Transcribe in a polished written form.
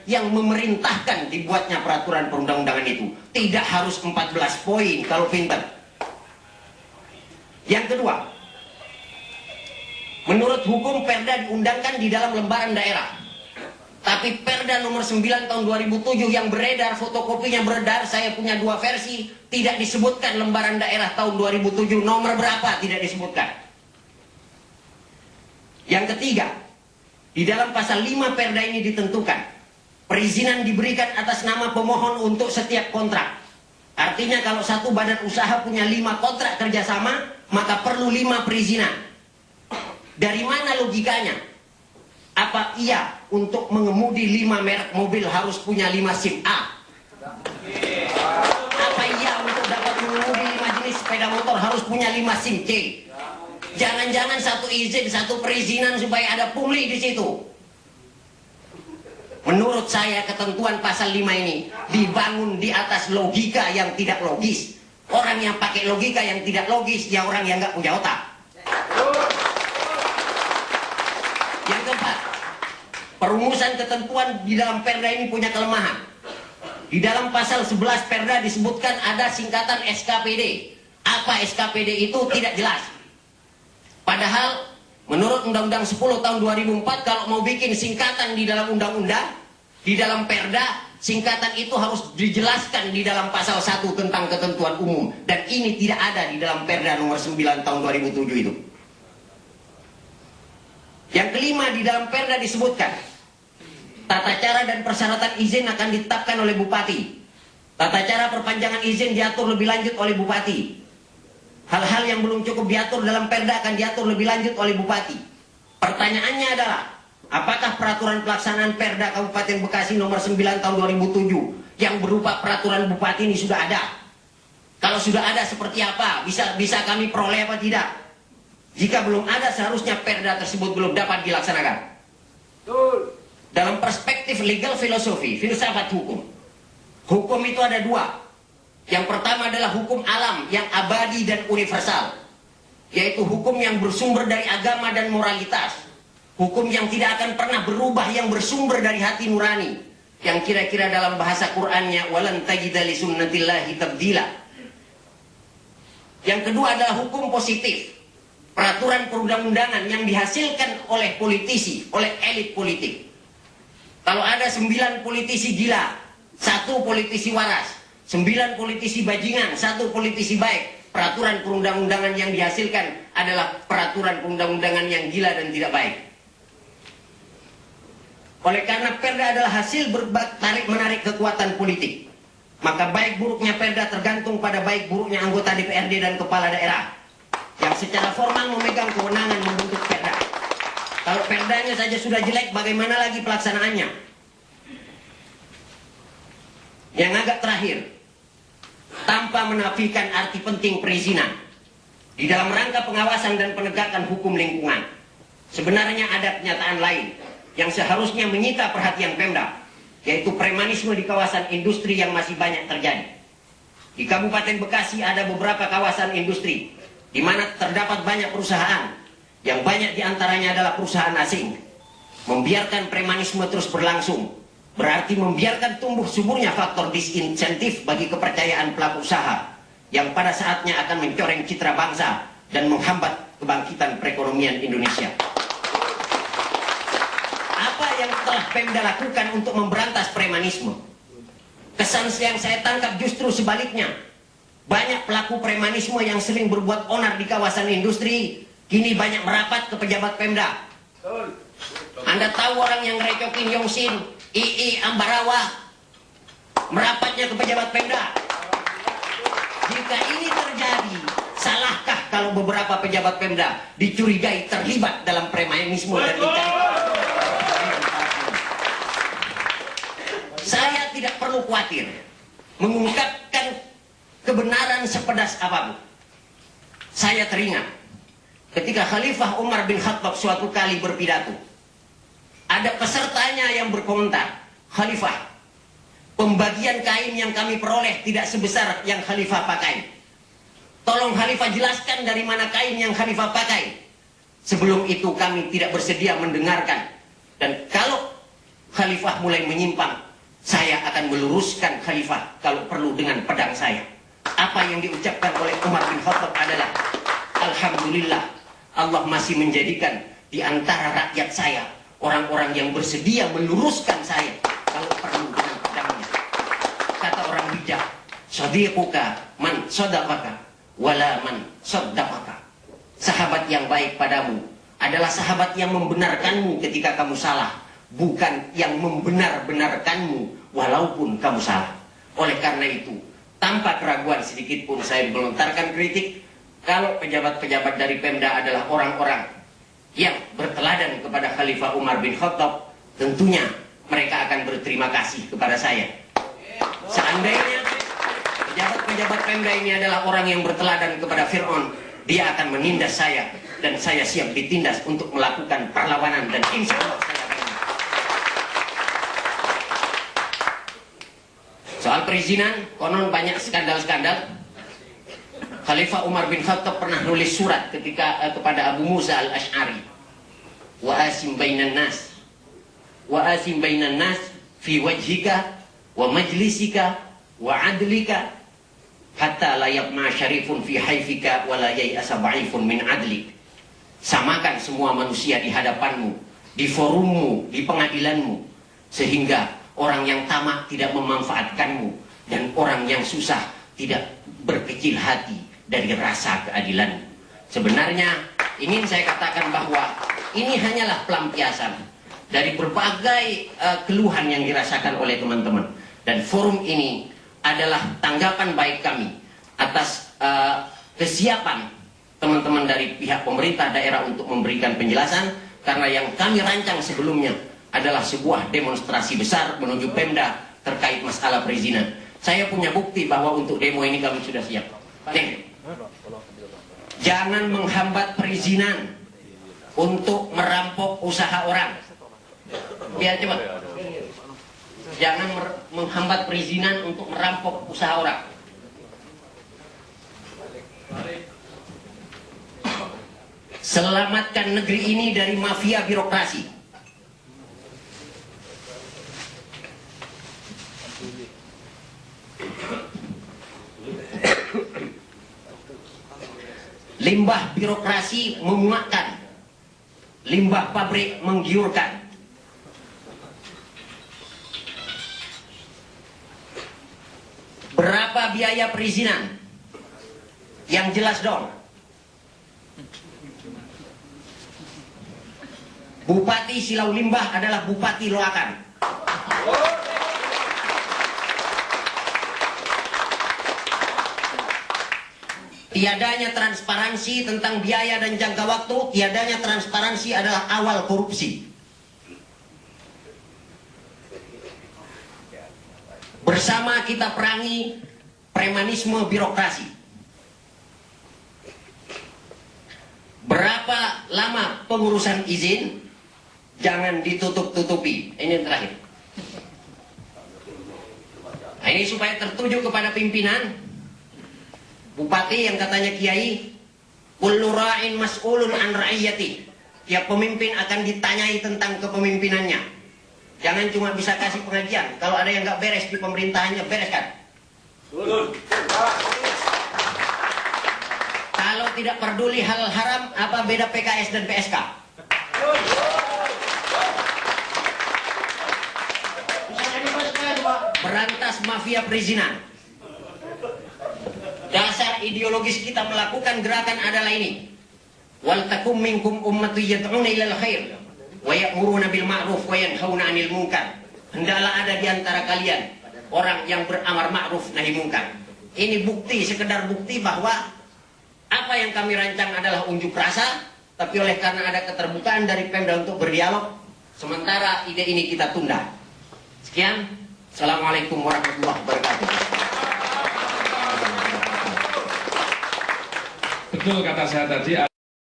yang memerintahkan dibuatnya peraturan perundang-undangan itu. Tidak harus 14 poin kalau pintar. Yang kedua, menurut hukum perda diundangkan di dalam lembaran daerah. Tapi perda nomor 9 tahun 2007 yang beredar, fotokopinya beredar, saya punya 2 versi, tidak disebutkan lembaran daerah tahun 2007 nomor berapa, tidak disebutkan. Yang ketiga, di dalam pasal 5 perda ini ditentukan perizinan diberikan atas nama pemohon untuk setiap kontrak. Artinya kalau satu badan usaha punya 5 kontrak kerjasama, maka perlu 5 perizinan. Dari mana logikanya? Apa iya untuk mengemudi 5 merek mobil harus punya 5 SIM A? Apa iya untuk dapat mengemudi 5 jenis sepeda motor harus punya 5 SIM C? Jangan-jangan satu izin, satu perizinan supaya ada pungli di situ. Menurut saya ketentuan pasal 5 ini dibangun di atas logika yang tidak logis. Orang yang pakai logika yang tidak logis, ya orang yang nggak punya otak. Yang keempat, perumusan ketentuan di dalam perda ini punya kelemahan. Di dalam pasal 11 perda disebutkan ada singkatan SKPD. Apa SKPD itu tidak jelas. Padahal menurut Undang-Undang 10 tahun 2004 kalau mau bikin singkatan di dalam undang-undang, di dalam perda, singkatan itu harus dijelaskan di dalam pasal 1 tentang ketentuan umum. Dan ini tidak ada di dalam perda nomor 9 tahun 2007 itu. Yang kelima, di dalam perda disebutkan tata cara dan persyaratan izin akan ditetapkan oleh bupati. Tata cara perpanjangan izin diatur lebih lanjut oleh bupati. Hal-hal yang belum cukup diatur dalam perda akan diatur lebih lanjut oleh bupati. Pertanyaannya adalah, apakah peraturan pelaksanaan perda Kabupaten Bekasi nomor 9 tahun 2007 yang berupa peraturan bupati ini sudah ada? Kalau sudah ada seperti apa? Bisa kami peroleh apa tidak? Jika belum ada, seharusnya perda tersebut belum dapat dilaksanakan. Dalam perspektif legal filosofi, filsafat hukum, hukum itu ada 2. Yang pertama adalah hukum alam yang abadi dan universal, yaitu hukum yang bersumber dari agama dan moralitas, hukum yang tidak akan pernah berubah, yang bersumber dari hati nurani, yang kira-kira dalam bahasa Qur'annya walan tajida li sunnatillahi tabdila. Yang kedua adalah hukum positif, peraturan perundang-undangan yang dihasilkan oleh politisi, oleh elit politik. Kalau ada 9 politisi gila, 1 politisi waras, 9 politisi bajingan, 1 politisi baik, peraturan perundang-undangan yang dihasilkan adalah peraturan perundang-undangan yang gila dan tidak baik. Oleh karena perda adalah hasil tarik-menarik kekuatan politik, maka baik buruknya perda tergantung pada baik buruknya anggota DPRD dan kepala daerah yang secara formal memegang kewenangan membentuk perda. Kalau perdanya saja sudah jelek, bagaimana lagi pelaksanaannya? Yang agak terakhir, tanpa menafikan arti penting perizinan di dalam rangka pengawasan dan penegakan hukum lingkungan, sebenarnya ada kenyataan lain yang seharusnya menyita perhatian Pemda, yaitu premanisme di kawasan industri yang masih banyak terjadi. Di Kabupaten Bekasi ada beberapa kawasan industri di mana terdapat banyak perusahaan, yang banyak diantaranya adalah perusahaan asing. Membiarkan premanisme terus berlangsung berarti membiarkan tumbuh suburnya faktor disinsentif bagi kepercayaan pelaku usaha yang pada saatnya akan mencoreng citra bangsa dan menghambat kebangkitan perekonomian Indonesia. Apa yang telah Pemda lakukan untuk memberantas premanisme? Kesan yang saya tangkap justru sebaliknya. Banyak pelaku premanisme yang sering berbuat onar di kawasan industri kini banyak merapat ke pejabat Pemda. Anda tahu orang yang recokin Yongsin, II Ambarawa, merapatnya ke pejabat Pemda. Jika ini terjadi, salahkah kalau beberapa pejabat Pemda dicurigai terlibat dalam premanisme dan dicari? Saya tidak perlu khawatir mengungkapkan kebenaran sepedas apapun. Saya teringat ketika Khalifah Umar bin Khattab suatu kali berpidato. Ada pesertanya yang berkomentar, Khalifah, pembagian kain yang kami peroleh tidak sebesar yang Khalifah pakai. Tolong Khalifah jelaskan dari mana kain yang Khalifah pakai. Sebelum itu kami tidak bersedia mendengarkan. Dan kalau khalifah mulai menyimpang, saya akan meluruskan khalifah kalau perlu dengan pedang saya. Apa yang diucapkan oleh Umar bin Khattab adalah, alhamdulillah, Allah masih menjadikan di antara rakyat saya orang-orang yang bersedia meluruskan saya kalau perlu dengan pedangnya. Kata orang bijak, sadiquka man sadaqaka wala man saddaqaka. Sahabat yang baik padamu adalah sahabat yang membenarkanmu ketika kamu salah, bukan yang membenar-benarkanmu walaupun kamu salah. Oleh karena itu, tanpa keraguan sedikit pun saya melontarkan kritik kalau pejabat-pejabat dari Pemda adalah orang-orang yang berteladan kepada Khalifah Umar bin Khattab, tentunya mereka akan berterima kasih kepada saya. Seandainya pejabat-pejabat Pemda ini adalah orang yang berteladan kepada Fir'aun, dia akan menindas saya, dan saya siap ditindas untuk melakukan perlawanan, dan insya Allah saya akan. Soal perizinan, konon banyak skandal-skandal. Khalifah Umar bin Khattab pernah nulis surat kepada Abu Musa al-Ash'ari, wa asim bainan nas fi wajhika wa majlisika wa adlika hatta la yabma syarifun fi haifika wa la yai'asa ba'ifun min adlik. Samakan semua manusia di hadapanmu, di forummu, di pengadilanmu, sehingga orang yang tamak tidak memanfaatkanmu dan orang yang susah tidak berkecil hati dari rasa keadilan. Sebenarnya ingin saya katakan bahwa ini hanyalah pelampiasan dari berbagai keluhan yang dirasakan oleh teman-teman, dan forum ini adalah tanggapan baik kami atas kesiapan teman-teman dari pihak pemerintah daerah untuk memberikan penjelasan, karena yang kami rancang sebelumnya adalah sebuah demonstrasi besar menuju Pemda terkait masalah perizinan. Saya punya bukti bahwa untuk demo ini kami sudah siap. Jangan menghambat perizinan untuk merampok usaha orang. Biar cepat. Jangan menghambat perizinan untuk merampok usaha orang. Selamatkan negeri ini dari mafia birokrasi. Limbah birokrasi memuakkan, limbah pabrik menggiurkan. Berapa biaya perizinan? Yang jelas dong. Bupati Silau Limbah adalah Bupati Loakan. Tiadanya transparansi tentang biaya dan jangka waktu, tiadanya transparansi adalah awal korupsi. Bersama kita perangi premanisme birokrasi. Berapa lama pengurusan izin? Jangan ditutup-tutupi. Ini yang terakhir. Nah, ini supaya tertuju kepada pimpinan. Bupati yang katanya kiai, kullu ra'in mas'ulun an ra'iyati. Tiap pemimpin akan ditanyai tentang kepemimpinannya. Jangan cuma bisa kasih pengajian. Kalau ada yang nggak beres di pemerintahannya, bereskan. Kalau tidak peduli hal haram, apa beda PKS dan PSK? Berantas mafia perizinan. Dasar ideologis kita melakukan gerakan adalah ini. Wal takum minkum ummatu yad'una ilal khair wa ya'muruna bil ma'ruf wa yanhauna 'anil munkar. Hendaklah ada di antara kalian orang yang beramar ma'ruf nahi munkar. Ini bukti, sekedar bukti bahwa apa yang kami rancang adalah unjuk rasa, tapi oleh karena ada keterbukaan dari Pemda untuk berdialog, sementara ide ini kita tunda. Sekian. Assalamualaikum warahmatullahi wabarakatuh. Betul kata saya tadi.